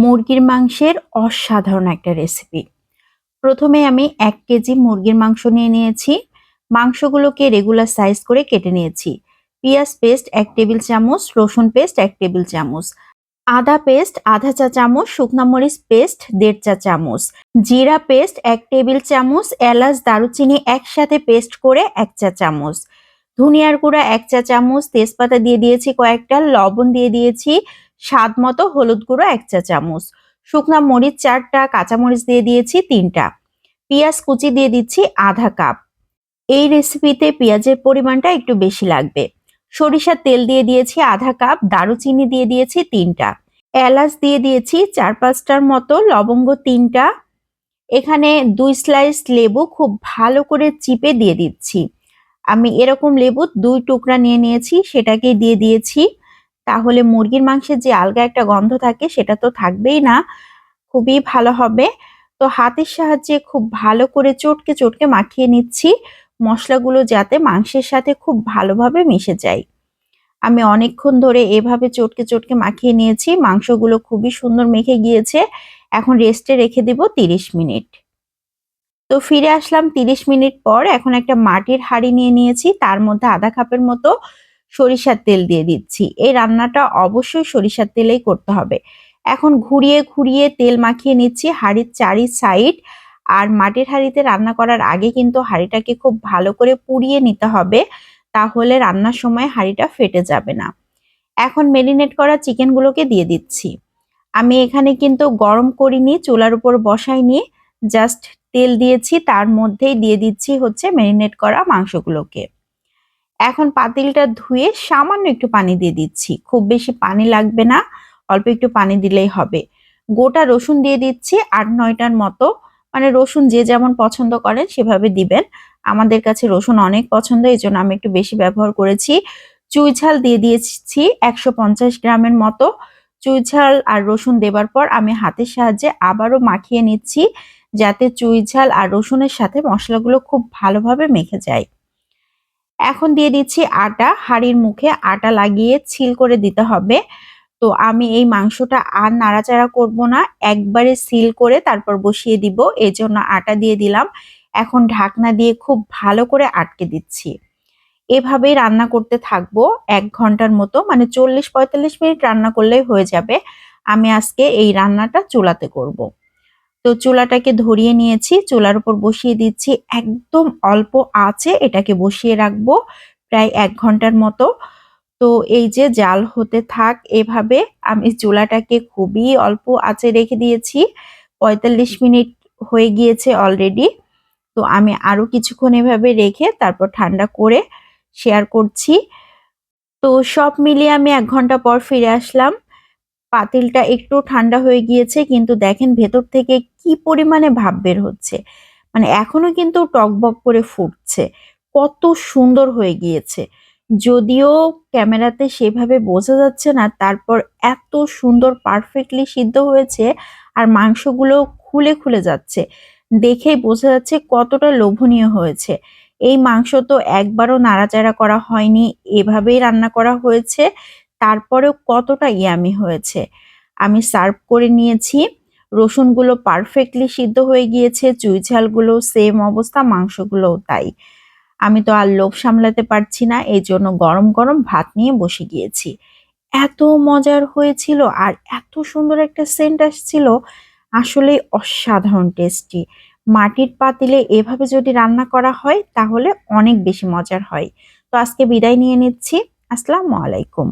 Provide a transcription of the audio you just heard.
মুরগির মাংসের অসাধারণ একটা রেসিপি। প্রথমে আমি ১ কেজি মুরগির মাংস নিয়ে নিয়েছি। মাংসগুলোকে রেগুলার সাইজ করে কেটে নিয়েছি। পেঁয়াজ পেস্ট ১ টেবিল চামচ, রসুন পেস্ট ১ টেবিল চামচ, আদা পেস্ট আধা চা চামচ, শুকনা মরিচ পেস্ট ১.৫ চা চামচ, জিরা পেস্ট ১ টেবিল চামচ, এলাচ দারুচিনি একসাথে পেস্ট করে ১ চা চামচ, ধনিয়ার গুঁড়া ১ চা চামচ, তেজপাতা দিয়ে দিয়েছি কয়েকটা, লবণ দিয়ে দিয়েছি স্বাদ মতো, হলুদ গুঁড়ো ১ চা চামচ, শুকনা মরিচ ৪টা, কাঁচামরিচ দিয়ে দিয়েছি ৩টা, পেঁয়াজ কুচি দিয়ে দিচ্ছি আধা কাপ। এই রেসিপিতে পেঁয়াজের পরিমাণটা একটু বেশি লাগবে। সরিষার তেল দিয়ে দিয়েছি আধা কাপ, দারুচিনি দিয়ে দিয়েছি ৩টা, এলাচ দিয়ে দিয়েছি ৪-৫টার মতো, লবঙ্গ ৩টা। এখানে ২ স্লাইস লেবু খুব ভালো করে চিপে দিয়ে দিচ্ছি। আমি এরকম লেবু ২ টুকরা নিয়ে নিয়েছি, সেটাকে দিয়ে দিয়েছি। তাহলে মুরগির মাংসের যে আলগা একটা গন্ধ থাকে সেটা তো থাকবেই না, খুবই ভালো হবে। তো হাতের সাহায্যে খুব ভালো করে চটকে চটকে মাখিয়ে নিচ্ছি, মশলাগুলো যাতে মাংসের সাথে খুব ভালোভাবে মিশে যায়। আমি অনেকক্ষণ ধরে এভাবে চটকে চটকে মাখিয়ে নিয়েছি, মাংসগুলো খুবই সুন্দর মেখে গিয়েছে। এখন রেস্টে রেখে দিব ৩০ মিনিট। তো ফিরে আসলাম ৩০ মিনিট পর। এখন একটা মাটির হাঁড়ি নিয়ে নিয়েছি, তার মধ্যে আধা কাপের মতো সরিষার তেল দিয়ে দিচ্ছি। এই রান্নাটা অবশ্যই সরিষার তেলেই করতে হবে। এখন ঘুরিয়ে ঘুরিয়ে তেল মাখিয়ে নিচ্ছি হাঁড়ির চারি সাইড। আর মাটির হাঁড়িতে রান্না করার আগে কিন্তু হাঁড়িটাকে খুব ভালো করে পুড়িয়ে নিতে হবে, তাহলে রান্নার সময় হাঁড়িটা ফেটে যাবে না। এখন মেরিনেট করা চিকেনগুলোকে দিয়ে দিচ্ছি। আমি এখানে কিন্তু গরম করিনি, চুলার উপর বসাইনি, জাস্ট তেল দিয়েছি, তার মধ্যেই দিয়ে দিচ্ছি হচ্ছে মেরিনেট করা মাংসগুলোকে। এখন পাতিলটা ধুয়ে সামান্য একটু পানি দিয়ে দিচ্ছি, খুব বেশি পানি লাগবে না, অল্প একটু পানি দিলেই হবে। গোটা রসুন দিয়ে দিচ্ছি ৮-৯টার মতো, মানে রসুন যে যেমন পছন্দ করেন সেভাবে দিবেন। আমাদের কাছে রসুন অনেক পছন্দ, এই জন্য আমি একটু বেশি ব্যবহার করেছি। চুই ঝাল দিয়ে দিয়েছি ১৫০ গ্রামের মতো। চুই ঝাল আর রসুন দেবার পর আমি হাতের সাহায্যে আবারও মাখিয়ে নিচ্ছি, যাতে চুই ঝাল আর রসুনের সাথে মশলাগুলো খুব ভালোভাবে মেখে যায়। এখন দিয়ে দিচ্ছি আটা, হাঁড়ির মুখে আটা লাগিয়ে ছিল করে দিতে হবে। তো আমি এই মাংসটা আর নাড়াচাড়া করব না, একবারে সিল করে তারপর বসিয়ে দিব, এজন্য আটা দিয়ে দিলাম। এখন ঢাকনা দিয়ে খুব ভালো করে আটকে দিচ্ছি। এভাবেই রান্না করতে থাকবো ১ ঘন্টার মতো, মানে ৪০-৪৫ মিনিট রান্না করলেই হয়ে যাবে। আমি আজকে এই রান্নাটা চুলাতে করব। তো চুলাটাকে ধরিয়ে নিয়েছি, চুলার উপর বসিয়ে দিচ্ছি, একদম অল্প আঁচে এটাকে বসিয়ে রাখবো প্রায় ১ ঘন্টার মতো। তো এই যে জাল হতে থাক এভাবে, আমি চুলাটাকে খুবই অল্প আঁচে রেখে দিয়েছি। ৪৫ মিনিট হয়ে গিয়েছে অলরেডি। তো আমি আরো কিছুক্ষণ এভাবে রেখে তারপর ঠান্ডা করে শেয়ার করছি। তো সব মিলিয়ে আমি ১ ঘন্টা পর ফিরে আসলাম। পাতিলটা একটু ঠান্ডা হয়ে গিয়েছে, কিন্তু দেখেন ভেতর থেকে কি পরিমাণে ভাপ বের হচ্ছে। মানে এখনো কিন্তু টকবক করে ফুটছে। কত সুন্দর হয়ে গিয়েছে। যদিও ক্যামেরাতে সেভাবে বোঝা যাচ্ছে না, তারপর এত সুন্দর পারফেক্টলি সিদ্ধ হয়েছে, আর মাংসগুলো খুলে খুলে যাচ্ছে। দেখেই বোঝা যাচ্ছে কতটা লোভনীয় হয়েছে। এই মাংস তো একবারও নাড়াচাড়া করা হয়নি, এভাবেই রান্না করা হয়েছে। তারপরেও কতটা ইয়ামি হয়েছে। আমি সার্ভ করে নিয়েছি। রসুনগুলো পারফেক্টলি সিদ্ধ হয়ে গিয়েছে, চুই ঝালগুলো সেম অবস্থা, মাংসগুলোও তাই। আমি তো আর লোভ সামলাতে পারছি না, এই জন্য গরম গরম ভাত নিয়ে বসে গিয়েছি। এত মজার হয়েছিল আর এত সুন্দর একটা সেন্ট আসছিল, আসলেই অসাধারণ টেস্টি। মাটির পাতিলে এভাবে যদি রান্না করা হয় তাহলে অনেক বেশি মজার হয়। তো আজকে বিদায় নিয়ে নিচ্ছি। আসসালামু আলাইকুম।